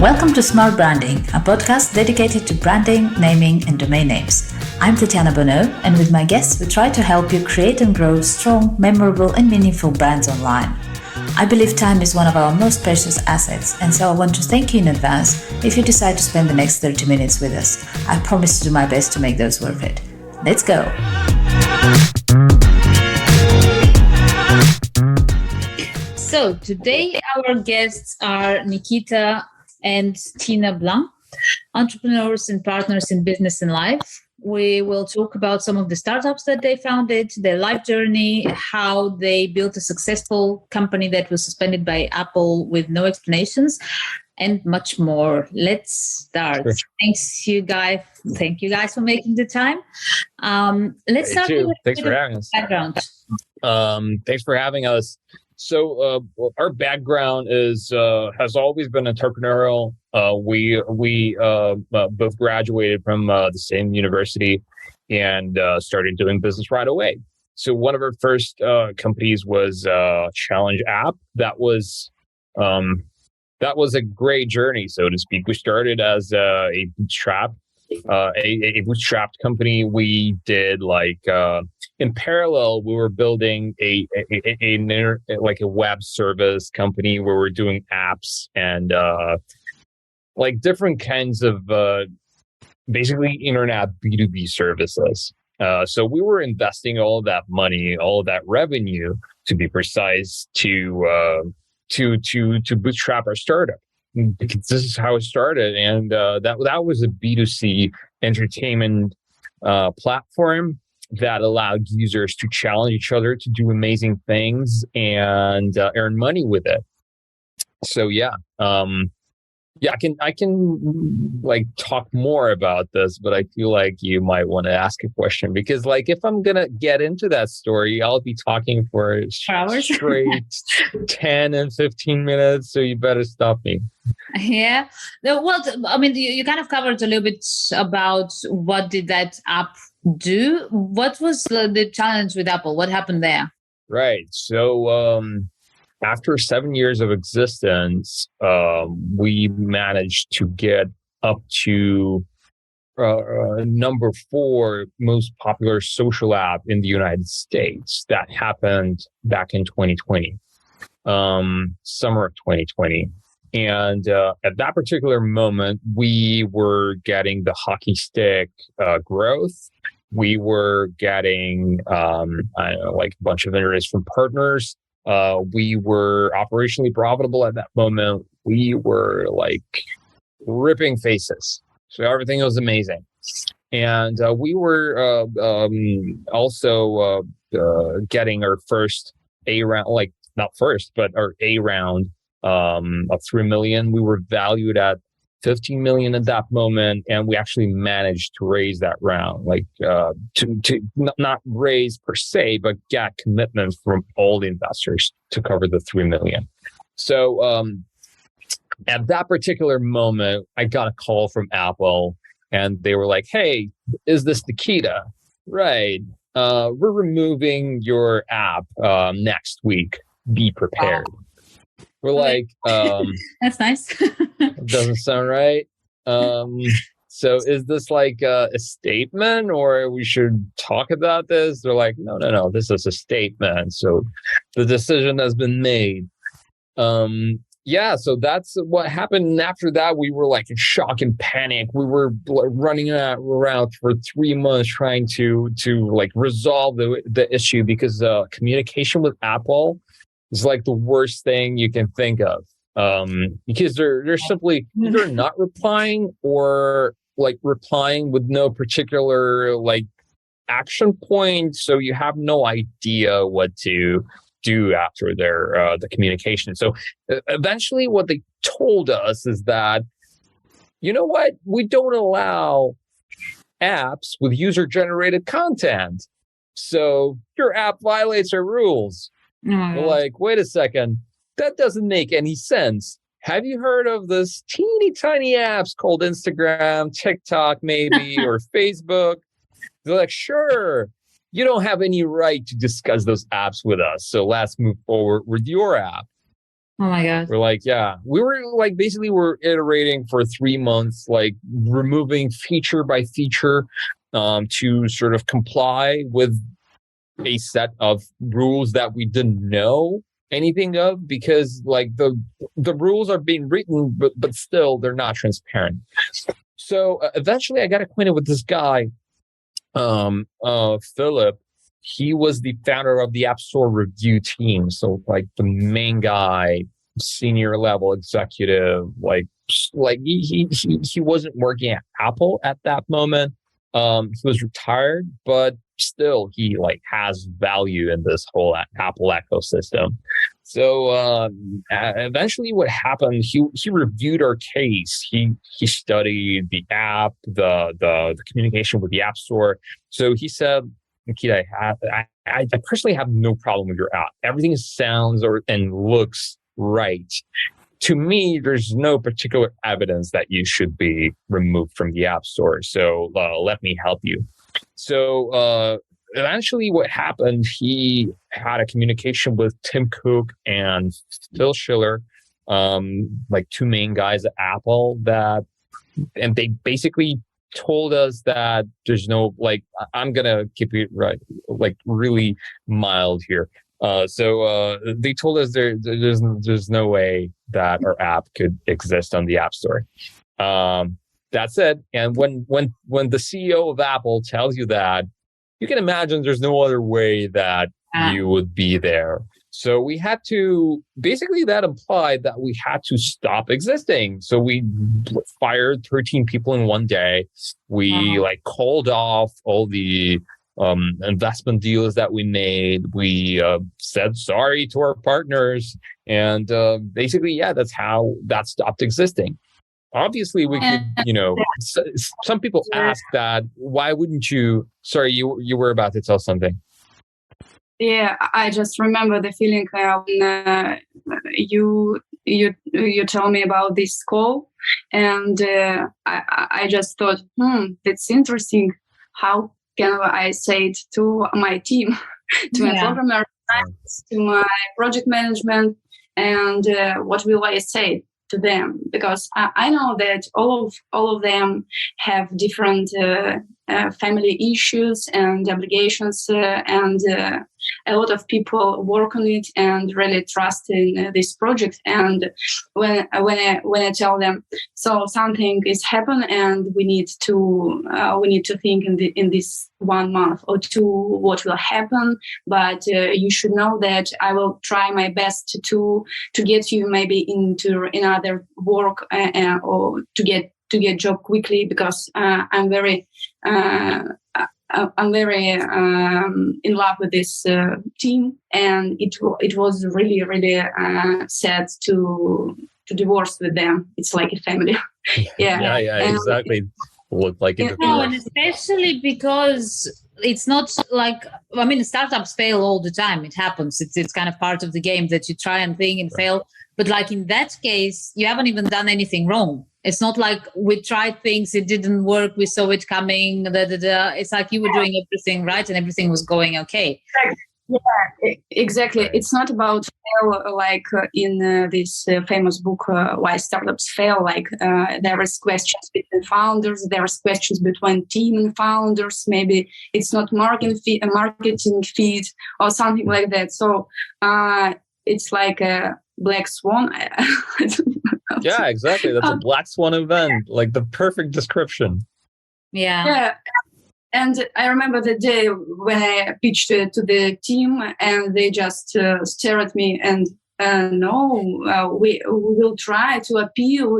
Welcome to Smart Branding, a podcast dedicated to branding, naming, and domain names. I'm Nikita Blanc, and with my guests, we try to help you create and grow strong, memorable, and meaningful brands online. I believe time is one of our most precious assets, and so I want to thank you in advance if you decide to spend the next 30 minutes with us. I promise to do my best to make those worth it. Let's go! So today our guests are Nikita and Tina Blanc, entrepreneurs and partners in business and life. We will talk about some of the startups that they founded, their life journey, how they built a successful company that was suspended by Apple with no explanations, and much more. Let's start. Sure. Thank you guys for making the time. Let's start with Thanks for having us. Background. Thanks for having us. So our background is has always been entrepreneurial. We both graduated from the same university and started doing business right away. So one of our first companies was Challenge App. That was a great journey, so to speak. We started as a bootstrapped company. We did in parallel, we were building a web service company where we're doing apps and different kinds of basically internet B2B services. So we were investing all of that money, all of that revenue, to be precise, to bootstrap our startup. Because this is how it started, and that was a B2C entertainment platform that allowed users to challenge each other to do amazing things and earn money with it. So I can talk more about this, but I feel like you might want to ask a question, because if I'm gonna get into that story, I'll be talking for hours straight 10 and 15 minutes. So you better stop me. Yeah. Well, I mean, you kind of covered a little bit about what did that app do. What was the challenge with Apple? What happened there? Right. So after 7 years of existence, we managed to get up to number 4 most popular social app in the United States. That happened back in 2020, summer of 2020. And at that particular moment, we were getting the hockey stick growth. We were getting a bunch of interest from partners. We were operationally profitable at that moment. We were ripping faces. So everything was amazing. And we were also getting our first A round, not first, but our A round of $3 million. We were valued at $15 million at that moment, and we actually managed to raise that round, to not raise per se, but get commitment from all the investors to cover the $3 million. So at that particular moment, I got a call from Apple, and they were like, "Hey, is this Nikita? Right. We're removing your app next week. Be prepared." Wow. We're that's nice. Doesn't sound right. So is this a statement, or we should talk about this? They're like, no, this is a statement. So the decision has been made. So that's what happened. And after that, we were in shock and panic. We were running around for 3 months trying to resolve the issue, because communication with Apple is the worst thing you can think of. Because they're simply either not replying or replying with no particular action point. So you have no idea what to do after the communication. So eventually what they told us is that, you know what, we don't allow apps with user-generated content. So your app violates our rules. We're wait a second, that doesn't make any sense. Have you heard of this teeny tiny apps called Instagram, TikTok maybe, or Facebook? They're like, sure, you don't have any right to discuss those apps with us. So let's move forward with your app. Oh my God. We're like, yeah, we were like, basically we're iterating for 3 months, like removing feature by feature to sort of comply with a set of rules that we didn't know anything of, because like the rules are being written, but still they're not transparent. So eventually I got acquainted with this guy, Philip. He was the founder of the App Store review team. So like the main guy, senior level executive, like he wasn't working at Apple at that moment. He was retired, but still he like has value in this whole Apple ecosystem. So eventually what happened, he reviewed our case. He studied the app, the communication with the App Store. So he said, Nikita, I personally have no problem with your app. Everything sounds and looks right. To me, there's no particular evidence that you should be removed from the App Store. So let me help you. So eventually what happened, he had a communication with Tim Cook and Phil Schiller, like two main guys at Apple, and they basically told us that there's no, like, I'm going to keep it right, like really mild here. So they told us there's no way that our app could exist on the App Store. That's it. And when the CEO of Apple tells you that, you can imagine there's no other way that you would be there. So we had to, basically that implied that we had to stop existing. So we fired 13 people in one day. We like called off all the investment deals that we made. We said sorry to our partners. And basically, yeah, that's how that stopped existing. Obviously, we could, some people ask that, why wouldn't you, sorry, you were about to tell something. Yeah, I just remember the feeling when you told me about this call, and I just thought, that's interesting. How can I say it to my team, to my programmer, to my project management, and what will I say to them? Because I know that all of them have different family issues and obligations, and a lot of people work on it and really trust in this project. And when I tell them, so something is happened and we need to think in this 1 month or two what will happen, but you should know that I will try my best to get you maybe into another work or to get job quickly, because I'm very in love with this team, and it was really sad to divorce with them. It's like a family. Yeah, exactly. Looked like it. No, and especially because it's not like, I mean, startups fail all the time. It happens. It's kind of part of the game that you try and think and fail. But like in that case, you haven't even done anything wrong. It's not like we tried things, it didn't work, we saw it coming. It's like you were doing everything right and everything was going okay. Yeah, exactly. It's not about fail like in this famous book, Why Startups Fail. Like there is questions between founders, there is questions between team and founders. Maybe it's not marketing feed or something like that. So it's like a black swan. Yeah, exactly. That's a black swan event, like the perfect description. Yeah. And I remember the day when I pitched to the team, and they just stare at me and no, we will try to appeal.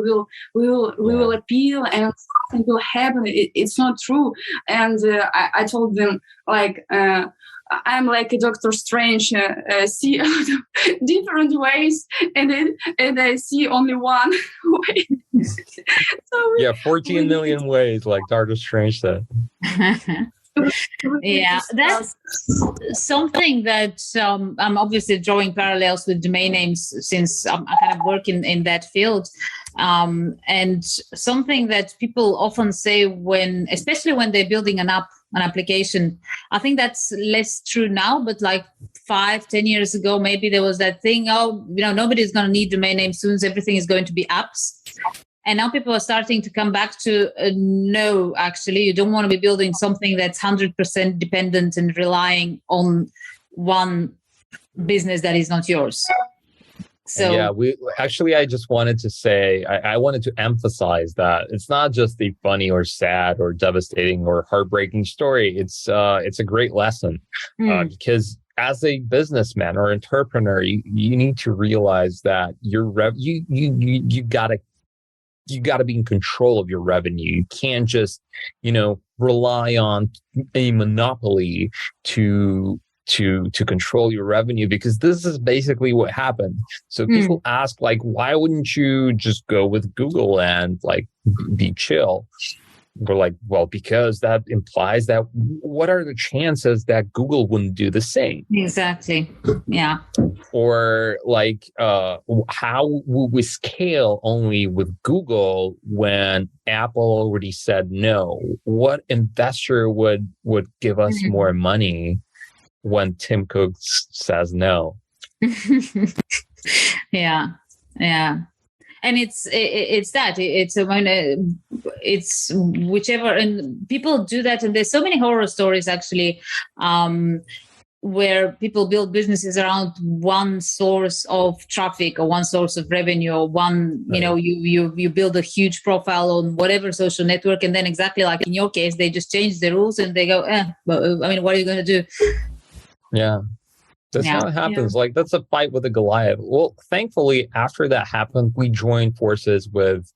We will appeal, and something will happen. It's not true. And I told them like. I'm like a Doctor Strange, see a lot of different ways, and I see only one way. So 14 million ways, like Doctor Strange said. Yeah, that's something that I'm obviously drawing parallels with domain names since I kind of work in that field. And something that people often say especially when they're building an application, I think that's less true now, but like 5-10 years ago, maybe there was that thing, nobody's going to need domain names soon, everything is going to be apps. And now people are starting to come back to no, actually, you don't want to be building something that's 100% dependent and relying on one business that is not yours. So yeah, I just wanted to say, I wanted to emphasize that it's not just a funny or sad or devastating or heartbreaking story. It's a great lesson because as a businessman or entrepreneur, you need to realize that you gotta be in control of your revenue. You can't just, rely on a monopoly to control your revenue, because this is basically what happened. So people ask, like, why wouldn't you just go with Google and like be chill? We're like, well, because that implies that what are the chances that Google wouldn't do the same? Exactly. Yeah. Or like, how will we scale only with Google when Apple already said no? What investor would give us more money when Tim Cook says no? Yeah. And it's whichever, and people do that, and there's so many horror stories actually, where people build businesses around one source of traffic or one source of revenue, or one, you build a huge profile on whatever social network, and then exactly like in your case, they just change the rules and they go, what are you going to do? Yeah. That's how it happens. Like, that's a fight with a Goliath. Well, thankfully, after that happened, we joined forces with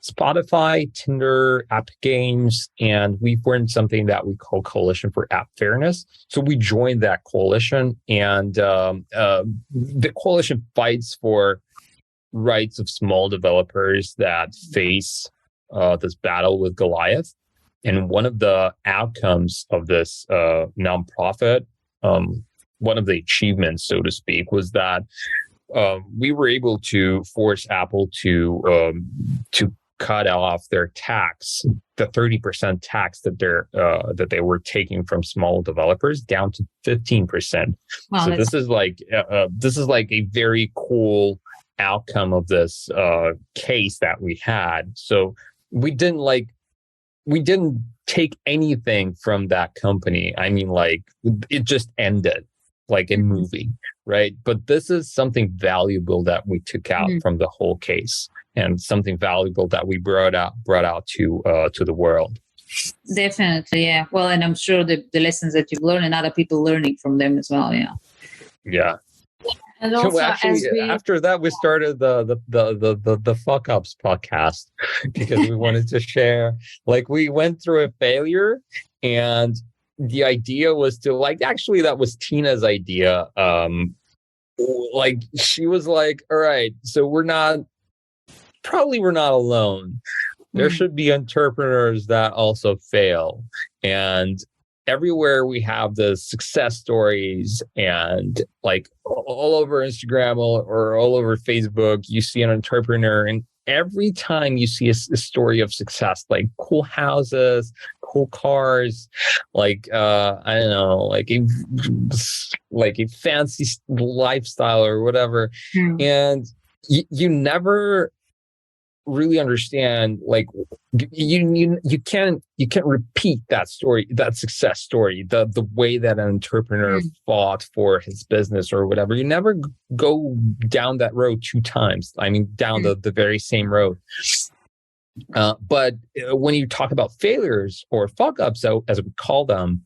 Spotify, Tinder, App Games, and we formed something that we call Coalition for App Fairness. So we joined that coalition, and the coalition fights for rights of small developers that face this battle with Goliath. And one of the outcomes of this nonprofit, one of the achievements, so to speak, was that we were able to force Apple to cut off their tax, the 30% tax that they were taking from small developers, down to 15%. Wow, so this is like a very cool outcome of this case that we had. So we didn't take anything from that company. I mean, like, it just ended like a movie, right? But this is something valuable that we took out from the whole case, and something valuable that we brought out to the world. Definitely, yeah. Well, and I'm sure the lessons that you've learned and other people learning from them as well. Yeah. Yeah. And also, after that, we started the Fuck Ups podcast, because we wanted to share, like, we went through a failure, and the idea was to, like, actually that was Tina's idea. Like, she was like, all right, so we're not alone. There should be entrepreneurs that also fail. And everywhere we have the success stories, and like all over Instagram or all over Facebook, you see an entrepreneur, and every time you see a story of success, like cool houses, cool cars, like I don't know, like a fancy lifestyle or whatever, and you never really understand, like, you can't repeat that story, that success story, the way that an entrepreneur fought for his business or whatever. You never go down that road two times. I mean, down the very same road. But when you talk about failures or fuck ups, so as we call them,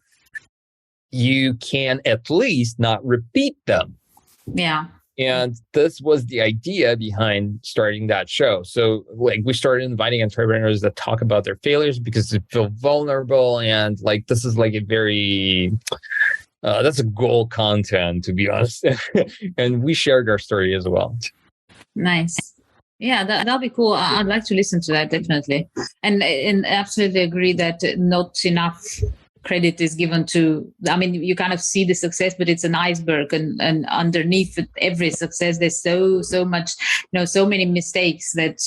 you can at least not repeat them. Yeah. And this was the idea behind starting that show. So, like, we started inviting entrepreneurs that talk about their failures because they feel vulnerable. And like, this is like a very, that's a gold content, to be honest. And we shared our story as well. Nice. Yeah, that'll be cool. I'd like to listen to that, definitely. And absolutely agree that not enough credit is given to, I mean, you kind of see the success, but it's an iceberg, and underneath every success, there's so much, so many mistakes that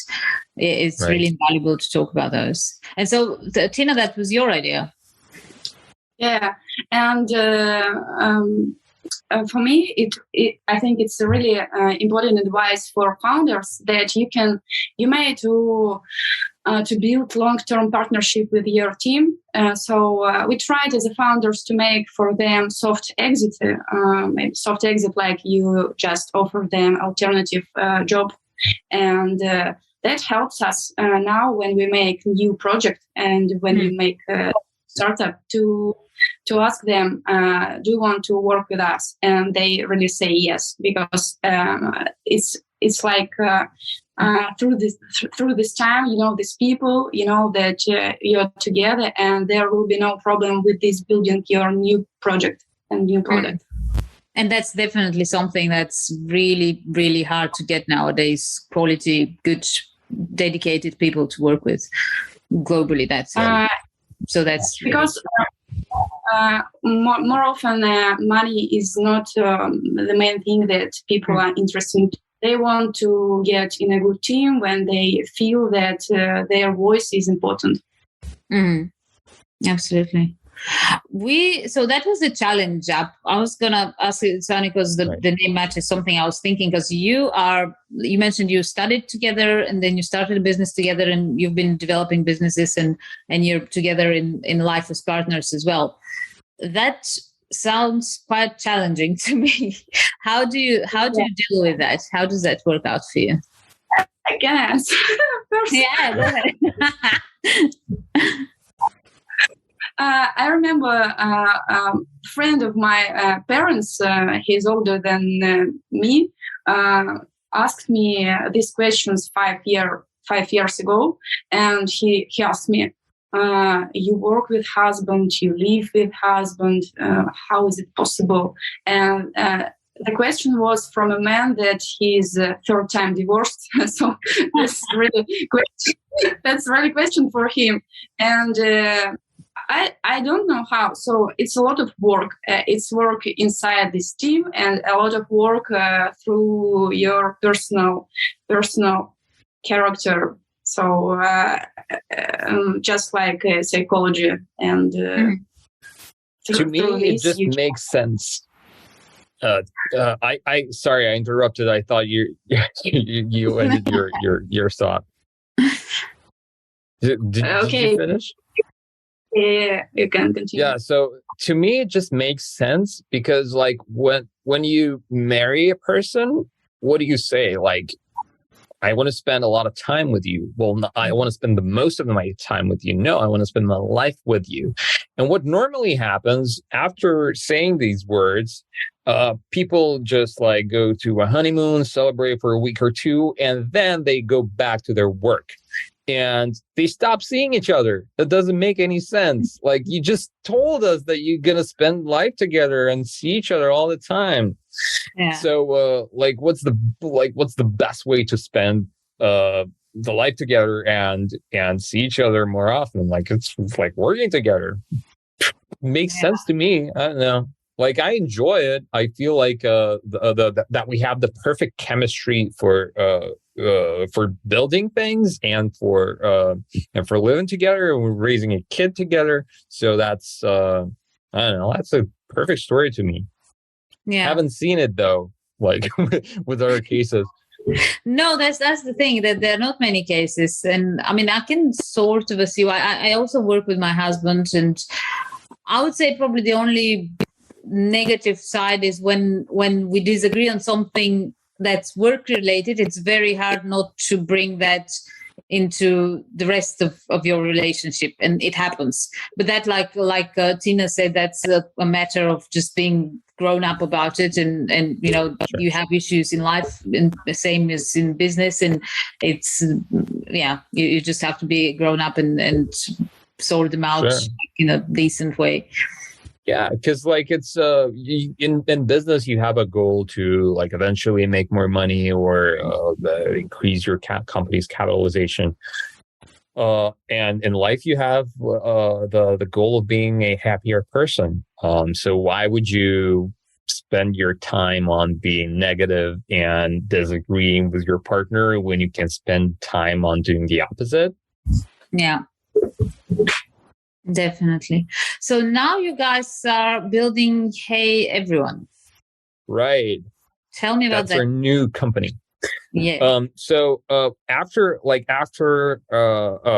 it's really invaluable to talk about those. And so, Tina, that was your idea. Yeah. And for me, I think it's a really important advice for founders that you may to build long-term partnership with your team. So we tried as a founders to make for them soft exit, maybe soft exit, like you just offer them alternative job, and that helps us now when we make new project and when we make a startup to ask them, do you want to work with us? And they really say yes, because it's like through this time, these people, that you're together, and there will be no problem with this building your new project and new product. And that's definitely something that's really, really hard to get nowadays. Quality, good, dedicated people to work with globally. That's so that's because more often money is not the main thing that people are interested in. They want to get in a good team when they feel that their voice is important. Absolutely. So that was the challenge. I was gonna ask you, Sani, because the name matches something I was thinking, because you mentioned you studied together and then you started a business together, and you've been developing businesses and you're together in life as partners as well. That sounds quite challenging to me. How do you deal with that? How does that work out for you? I can answer. Yeah, go ahead. I remember a friend of my parents, he's older than me, asked me these questions 5 years ago, and he asked me, you work with husband, you live with husband, how is it possible? And the question was from a man that he's third time divorced. So that's really question for him. And I don't know how. So it's a lot of work. It's work inside this team, and a lot of work through your personal character. So just like psychology, and to me, it just makes sense. I sorry, I interrupted. I thought you ended your thought. Did you finish? Yeah, you can continue. Yeah, so to me, it just makes sense, because like when you marry a person, what do you say? Like, I want to spend a lot of time with you. Well, I want to spend the most of my time with you. No, I want to spend my life with you. And what normally happens after saying these words, people just like go to a honeymoon, celebrate for a week or two, and then they go back to their work. And they stop seeing each other. That doesn't make any sense. Like, you just told us that you're going to spend life together and see each other all the time. Yeah. So, what's the best way to spend the life together and see each other more often? Like, it's like working together. Makes sense to me. I don't know. Like, I enjoy it. I feel like that we have the perfect chemistry for building things and for living together, and we're raising a kid together. So that's I don't know. That's a perfect story to me. Yeah, haven't seen it though. Like with other cases. No, that's the thing, that there are not many cases, and I mean, I can sort of see why. I also work with my husband, and I would say probably the only negative side is when we disagree on something that's work related. It's very hard not to bring that into the rest of your relationship, and it happens. But that, like Tina said, that's a matter of just being grown up about it, and sure. You have issues in life, and the same as in business, and it's you just have to be grown up and sort them out, sure. In a decent way. Yeah, because like it's in business, you have a goal to like eventually make more money or increase your company's capitalization. And in life, you have the goal of being a happier person. So why would you spend your time on being negative and disagreeing with your partner when you can spend time on doing the opposite? Yeah. Definitely. So now you guys are building HeyEveryone. Right. Tell me about That's that. our new company. Yeah. So after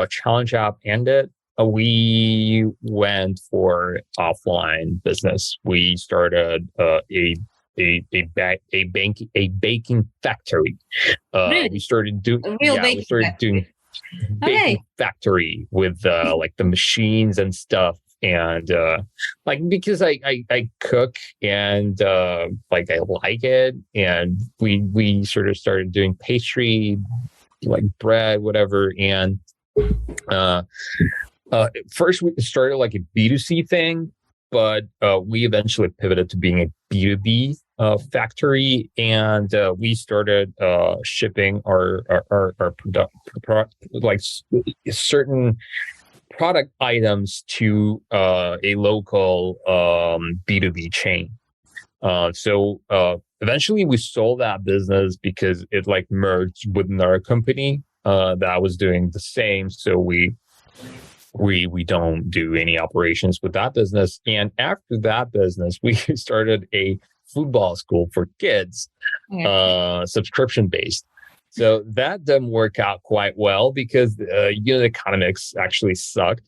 Challenge App ended, we went for offline business. We started a baking factory. Really? We started doing A real baking we started factory. doing baking factory with like the machines and stuff. And like, because I cook and like I like it, and we sort of started doing pastry, like bread, whatever. And first we started like a B2C thing, but we eventually pivoted to being a B2B factory, and we started shipping our like certain product items to a local B2B chain. So eventually we sold that business because it like merged with another company that was doing the same. So we don't do any operations with that business. And after that business, we started a football school for kids, subscription based. So that didn't work out quite well because unit economics actually sucked.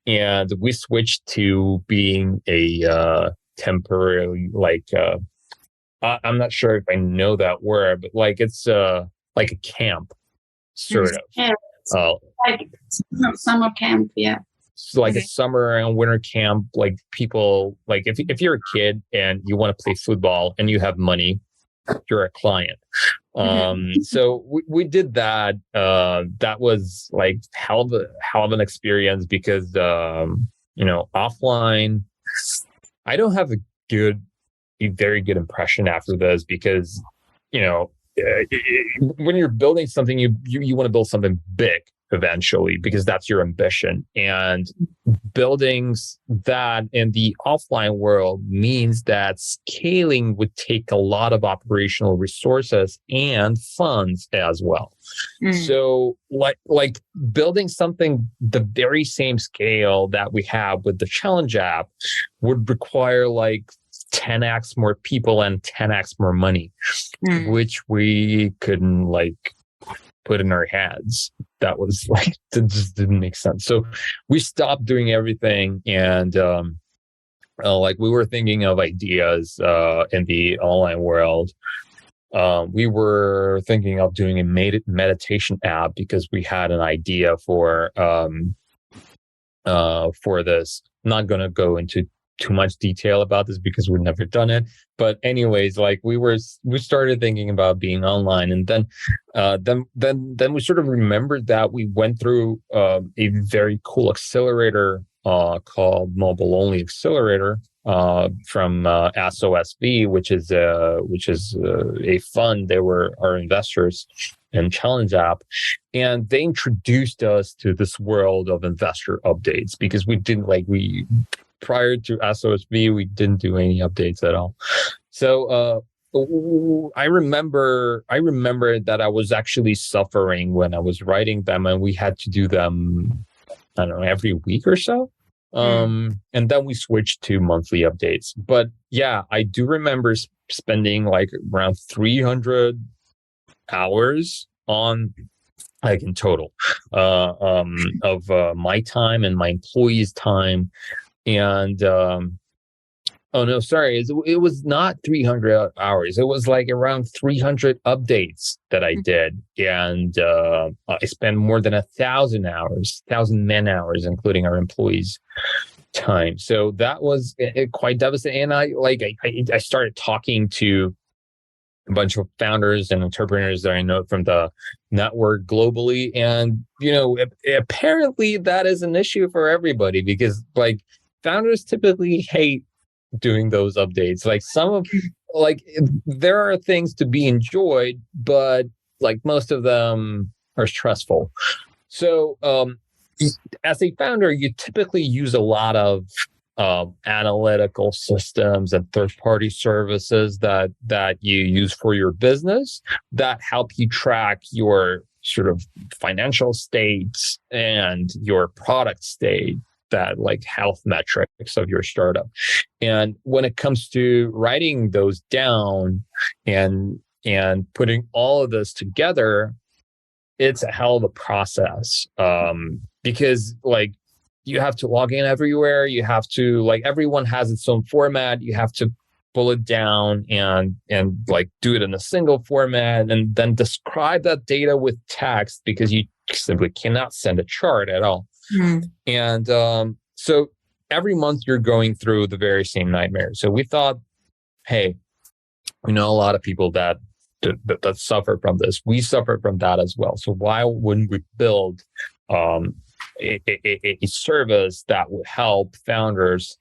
And we switched to being a temporary, like, I'm not sure if I know that word, but like it's like a camp, sort of. Yeah. Like summer camp, yeah. So like a summer and winter camp, like people, like if you're a kid and you want to play football and you have money, you're a client. So we did that. That was like hell of an experience because offline, I don't have a very good impression after this because when you're building something, you want to build something big eventually because that's your ambition. And building that in the offline world means that scaling would take a lot of operational resources and funds as well. So like building something the very same scale that we have with the Challenge app would require like 10x more people and 10x more money, which we couldn't like put in our heads. That was like, that just didn't make sense. So we stopped doing everything. And like we were thinking of ideas in the online world. We were thinking of doing a meditation app because we had an idea for this. I'm not going to go into too much detail about this because we've never done it. But anyways, like we started thinking about being online, and then we sort of remembered that we went through a very cool accelerator called Mobile Only Accelerator from SOSV, which is a fund. They were our investors in Challenge App, and they introduced us to this world of investor updates because prior to SOSV, we didn't do any updates at all. So I remember that I was actually suffering when I was writing them, and we had to do them, I don't know, every week or so. And then we switched to monthly updates. But yeah, I do remember spending like around 300 hours on, like in total, of my time and my employees' time. And oh no, sorry, it was not 300 hours. It was like around 300 updates that I did, and I spent more than 1,000 man hours, including our employees' time. So that was quite devastating. And I started talking to a bunch of founders and entrepreneurs that I know from the network globally, and apparently that is an issue for everybody because like founders typically hate doing those updates. There are things to be enjoyed, but like most of them are stressful. So as a founder, you typically use a lot of analytical systems and third-party services that you use for your business that help you track your sort of financial states and your product state, like health metrics of your startup. And when it comes to writing those down and putting all of this together, it's a hell of a process. Because like you have to log in everywhere. You have to, like, everyone has its own format. You have to pull it down and like do it in a single format, and then describe that data with text, because you simply cannot send a chart at all. And so every month you're going through the very same nightmare. So we thought, hey, we know a lot of people that suffer from this. We suffer from that as well. So why wouldn't we build a service that would help founders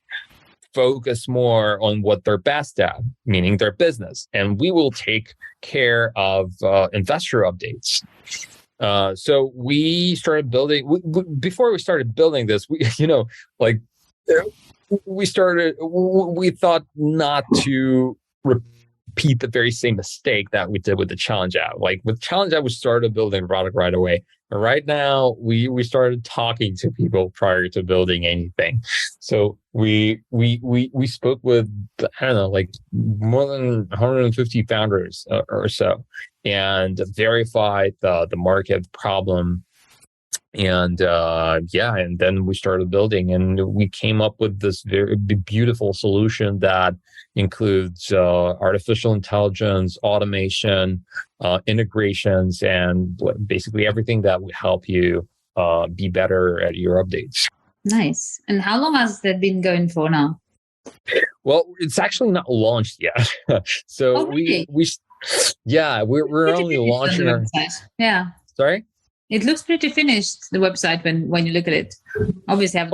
focus more on what they're best at, meaning their business, and we will take care of investor updates. So we started building. Before we started building this, we thought not to repeat the very same mistake that we did with the Challenge app. Like with Challenge app, we started building a product right away. And right now, we started talking to people prior to building anything. So we spoke with, I don't know, like more than 150 founders or so, and verified the market problem. And and then we started building, and we came up with this very beautiful solution that includes artificial intelligence, automation, integrations, and basically everything that would help you be better at your updates. Nice. And how long has that been going for now? Well, it's actually not launched yet. So really? we're only launching our website. Yeah. Sorry? It looks pretty finished, the website, when you look at it. Obviously,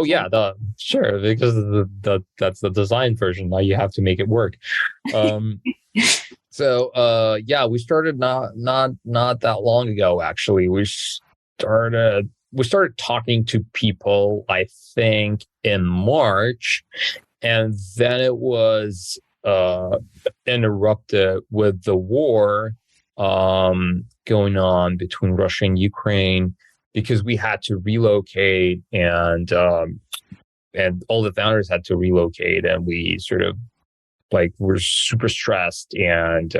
sure, because that's the design version. Now you have to make it work. So we started not that long ago. Actually, we started talking to people, I think, in March, and then it was interrupted with the war going on between Russia and Ukraine, because we had to relocate, and all the founders had to relocate, and we sort of like were super stressed and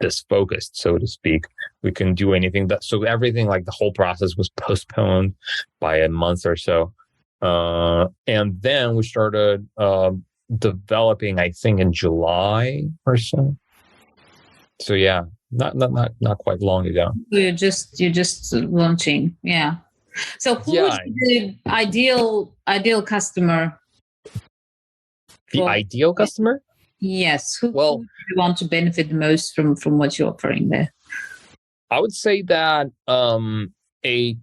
disfocused, so to speak. We couldn't do anything. So everything, like the whole process, was postponed by a month or so. And then we started developing, I think, in July or so. So yeah, not quite long ago. You're just launching, yeah. So who is the ideal customer? The ideal customer? Yes. Who you want to benefit the most from what you're offering there? I would say that a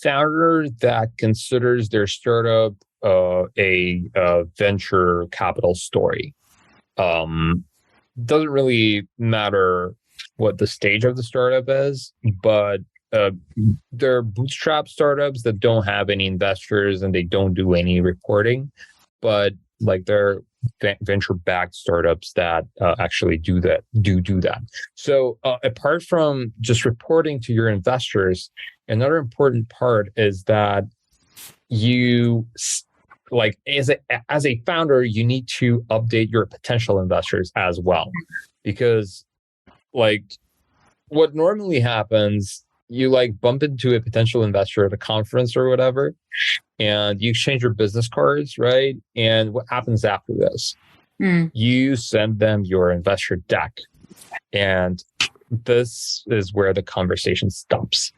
founder that considers their startup a venture capital story. Doesn't really matter what the stage of the startup is, but they're bootstrap startups that don't have any investors and they don't do any reporting, but like they're venture-backed startups that actually do that. So apart from just reporting to your investors, another important part is that you, like, as a founder, you need to update your potential investors as well, because like what normally happens, you like bump into a potential investor at a conference or whatever, and you exchange your business cards, right? And what happens after this? You send them your investor deck, and this is where the conversation stops.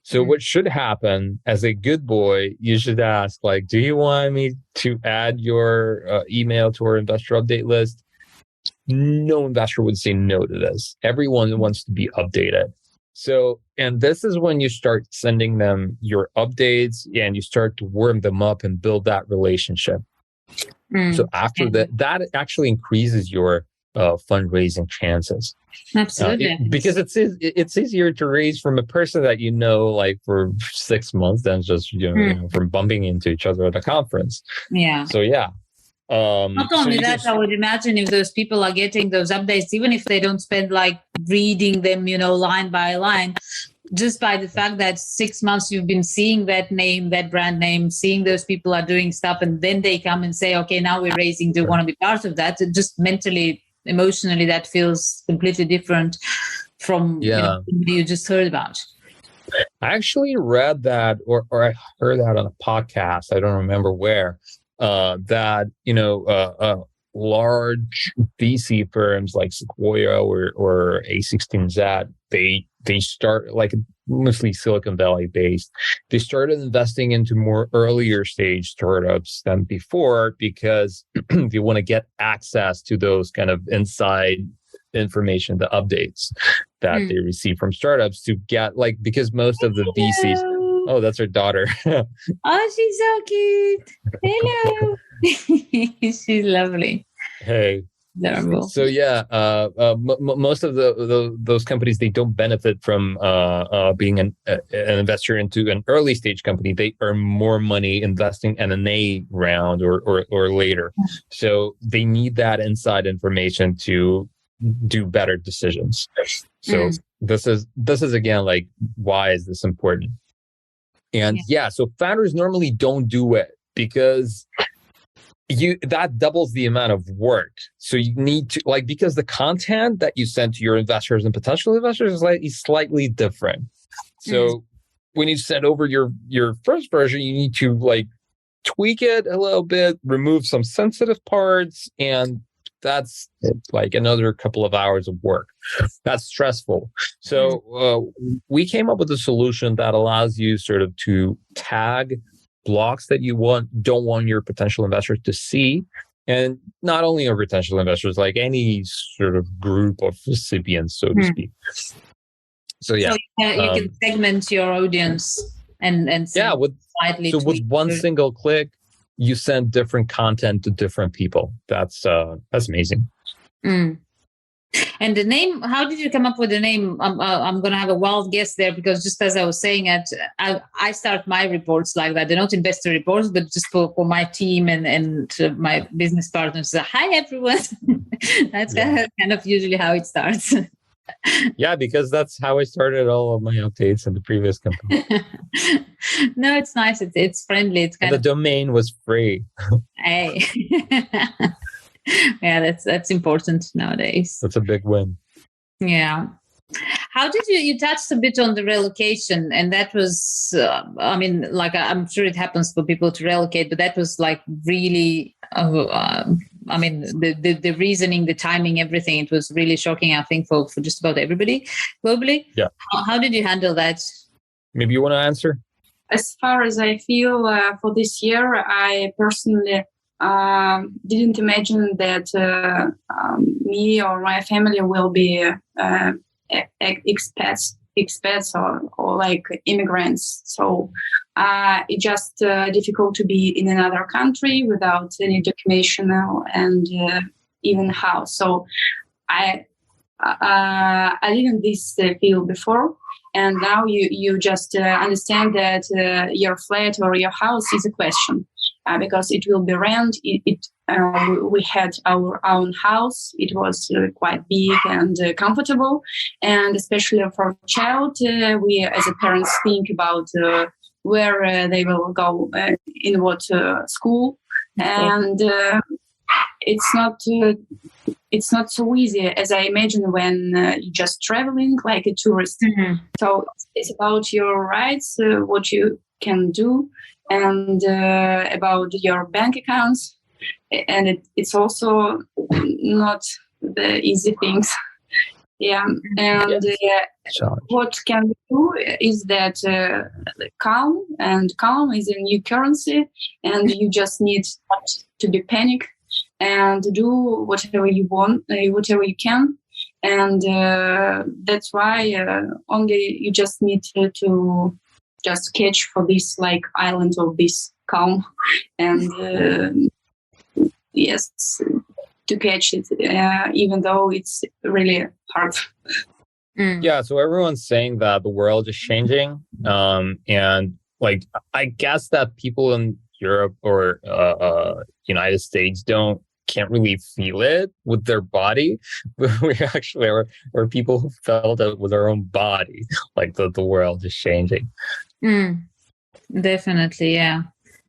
So what should happen, as a good boy, you should ask, like, do you want me to add your email to our investor update list? No investor would say no to this. Everyone wants to be updated. So, and this is when you start sending them your updates and you start to warm them up and build that relationship. So after that actually increases your fundraising chances. Absolutely. Because it's easier to raise from a person that you know, like, for 6 months than just from bumping into each other at a conference. Yeah. So yeah. Not only that, I would imagine if those people are getting those updates, even if they don't spend like reading them, line by line, just by the fact that 6 months you've been seeing that name, that brand name, seeing those people are doing stuff, and then they come and say, okay, now we're raising, do you want to be part of that? It just mentally, emotionally, that feels completely different from somebody you just heard about. I actually read that, or I heard that on a podcast. I don't remember where. That large VC firms like Sequoia or A16Z, they start, like, mostly Silicon Valley based. They started investing into more earlier stage startups than before because they want to get access to those kind of inside information, the updates that they receive from startups to get, like, because most of the VCs. Oh, that's her daughter. Oh, she's so cute. Hello. She's lovely. Hey. Adorable. So most of those companies, they don't benefit from being an investor into an early stage company. They earn more money investing in an A round or later. So they need that inside information to do better decisions. So this is again, like, why is this important? And so founders normally don't do it because that doubles the amount of work. So you need to, like, because the content that you send to your investors and potential investors is slightly different. So when you send over your first version, you need to, like, tweak it a little bit, remove some sensitive parts, and that's like another couple of hours of work. That's stressful. So we came up with a solution that allows you sort of to tag blocks that you don't want your potential investors to see. And not only your potential investors, like any sort of group of recipients, so to speak. So you can segment your audience and with one single click, you send different content to different people. That's amazing. And the name, how did you come up with the name? I'm going to have a wild guess there, because just as I was saying it, I start my reports like that. They're not investor reports, but just for my team and my business partners. Hi, everyone. That's kind of usually how it starts. Yeah, because that's how I started all of my updates in the previous company. No, it's nice. It's friendly. It's the domain was free. Hey. Yeah, that's important nowadays. That's a big win. Yeah. How did you touched a bit on the relocation, and that was, I'm sure it happens for people to relocate, but that was like really, the reasoning, the timing, everything. It was really shocking, I think, for just about everybody globally. Yeah. How did you handle that? Maybe you want to answer? As far as I feel for this year, I personally didn't imagine that me or my family will be expats or like immigrants. So it's just difficult to be in another country without any documentation and even house. So I didn't this feel before. And now you just understand that your flat or your house is a question. Because it will be rent. We had our own house. It was quite big and comfortable, and especially for a child, we as a parents think about where they will go in what school, and it's not so easy as I imagine when you're just traveling like a tourist. Mm-hmm. So it's about your rights, what you can do, and about your bank accounts, and it's also not the easy things. And what can we do is that calm is a new currency, and you just need not to be panic and do whatever you want, whatever you can, and that's why only you just need to just catch for this like island of this calm, and to catch it, even though it's really hard. Yeah, so everyone's saying that the world is changing, and like I guess that people in Europe or United States don't can't really feel it with their body, but we actually are people who felt it with our own body, like the world is changing. Definitely, yeah.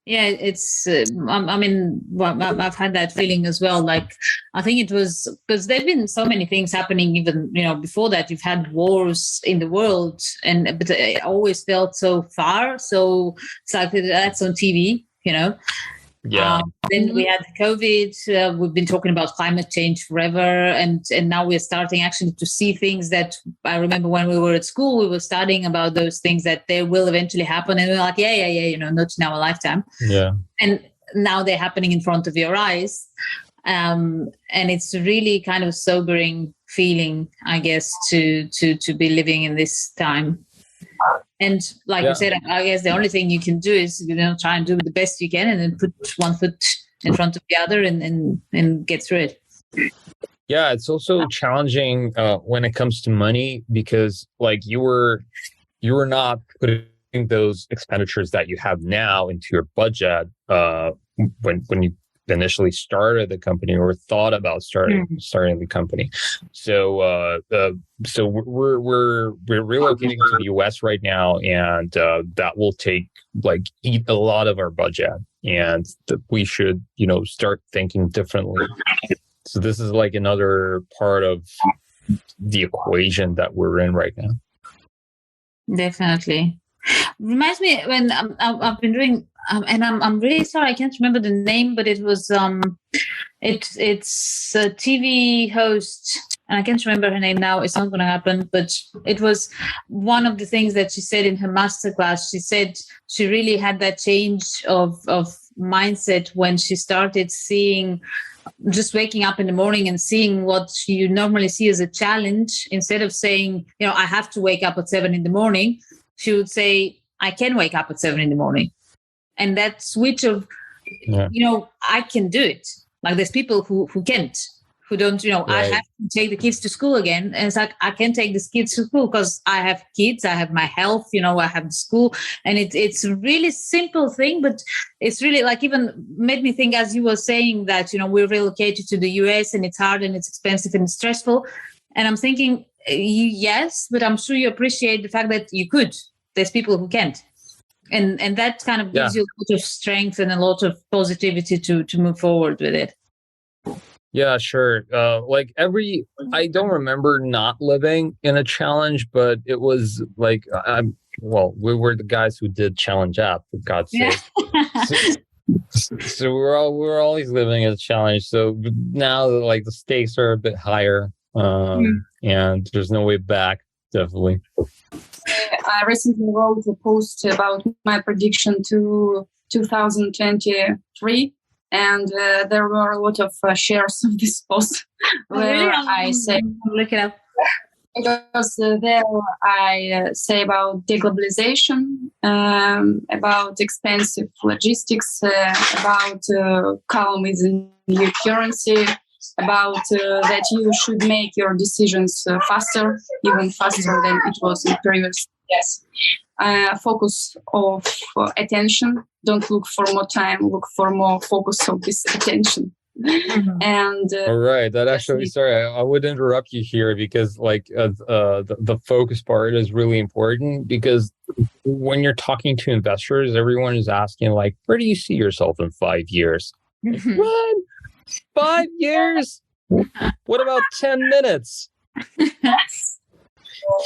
Yeah, it's. I mean, I've had that feeling as well. Like, I think it was because there've been so many things happening. Even before that, you've had wars in the world, but it always felt so far. So it's like that's on TV. Yeah. Then we had COVID. We've been talking about climate change forever, and now we're starting actually to see things that I remember when we were at school. We were studying about those things that they will eventually happen, and we're like, yeah, not in our lifetime. Yeah. And now they're happening in front of your eyes, and it's really kind of sobering feeling, I guess, to be living in this time. And like you said, I guess the only thing you can do is try and do the best you can, and then put one foot in front of the other, and get through it. Yeah, it's also challenging when it comes to money, because like you were not putting those expenditures that you have now into your budget when you initially started the company or thought about starting the company. So so we're relocating to the US right now, and that will eat a lot of our budget, and we should start thinking differently. So this is like another part of the equation that we're in right now. Definitely. Reminds me when I've been doing, and I'm really sorry, I can't remember the name, but it was it's a TV host, and I can't remember her name now. It's not going to happen, but it was one of the things that she said in her masterclass. She said she really had that change of mindset when she started seeing, just waking up in the morning and seeing what you normally see as a challenge. Instead of saying, I have to wake up at 7 a.m, she would say, I can wake up at 7 a.m. And that switch of, I can do it. Like there's people who can't, who don't, Right. I have to take the kids to school again. And it's like, I can take these kids to school because I have kids, I have my health, I have the school. And it's a really simple thing, but it's really like even made me think, as you were saying that, we're relocated to the US and it's hard and it's expensive and it's stressful. And I'm thinking, yes, but I'm sure you appreciate the fact that you could. There's people who can't. And that kind of gives you a lot of strength and a lot of positivity to move forward with it. Yeah, sure. I don't remember not living in a challenge, but it was like, we were the guys who did Challenge App, for God's sake. So we're always living in a challenge. So now like the stakes are a bit higher, and there's no way back, definitely. I recently wrote a post about my prediction to 2023, and there were a lot of shares of this post where I say, look it up. Because there I say about deglobalization, about expensive logistics, about calm with the new currency, about that you should make your decisions faster, even faster than it was in previous. Yes. Focus of attention. Don't look for more time. Look for more focus of this attention. And all right, that actually, sorry, I would interrupt you here because the focus part is really important, because when you're talking to investors, everyone is asking like, where do you see yourself in 5 years? What? 5 years? What about 10 minutes?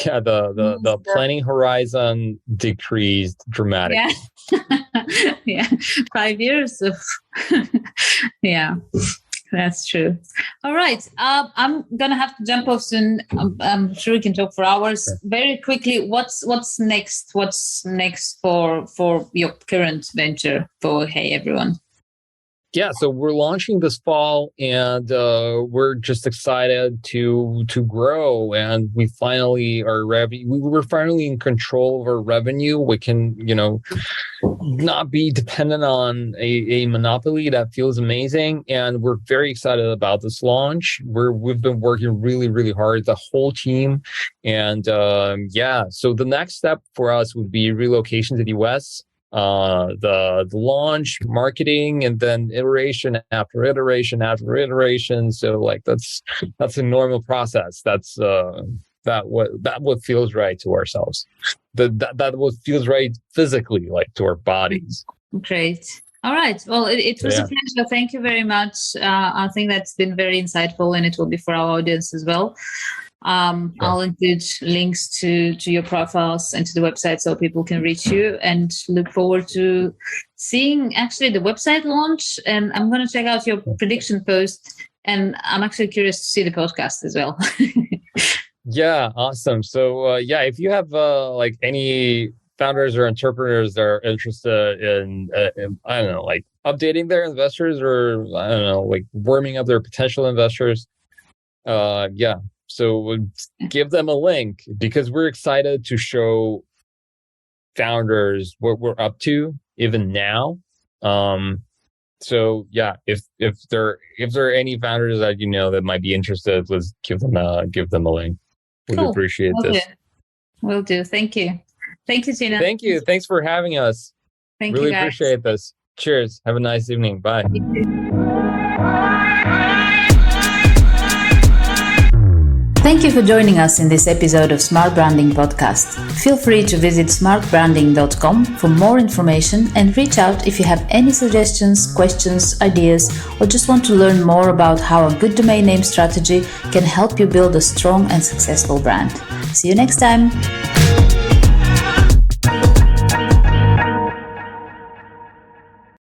Yeah, the planning horizon decreased dramatically. Yeah. 5 years of yeah, that's true. All right, I'm gonna have to jump off soon. I'm sure we can talk for hours. Very quickly, what's next? What's next for your current venture for HeyEveryone? Yeah, so we're launching this fall, and we're just excited to grow. And we finally are we're finally in control of our revenue. We can, not be dependent on a monopoly. That feels amazing, and we're very excited about this launch. We've been working really, really hard, the whole team, and so the next step for us would be relocation to the US. the launch, marketing, and then iteration after iteration after iteration. So like that's a normal process. That's what feels right to ourselves. That what feels right physically, like to our bodies. Great. All right. Well, it was a pleasure. Thank you very much. I think that's been very insightful, and it will be for our audience as well. I'll include links to your profiles and to the website so people can reach you, and look forward to seeing actually the website launch. And I'm going to check out your prediction post, and I'm actually curious to see the podcast as well. Yeah, awesome. So if you have like any founders or entrepreneurs that are interested in I don't know, like updating their investors, or I don't know, like warming up their potential investors, so give them a link, because we're excited to show founders what we're up to even now. So yeah, if there are any founders that that might be interested, let's give them a link. We'd appreciate this. Will do. Thank you. Thank you, Tina. Thank you. Thanks for having us. Thank you. Really guys. Appreciate this. Cheers. Have a nice evening. Bye. Thank you for joining us in this episode of Smart Branding Podcast. Feel free to visit smartbranding.com for more information, and reach out if you have any suggestions, questions, ideas, or just want to learn more about how a good domain name strategy can help you build a strong and successful brand. See you next time.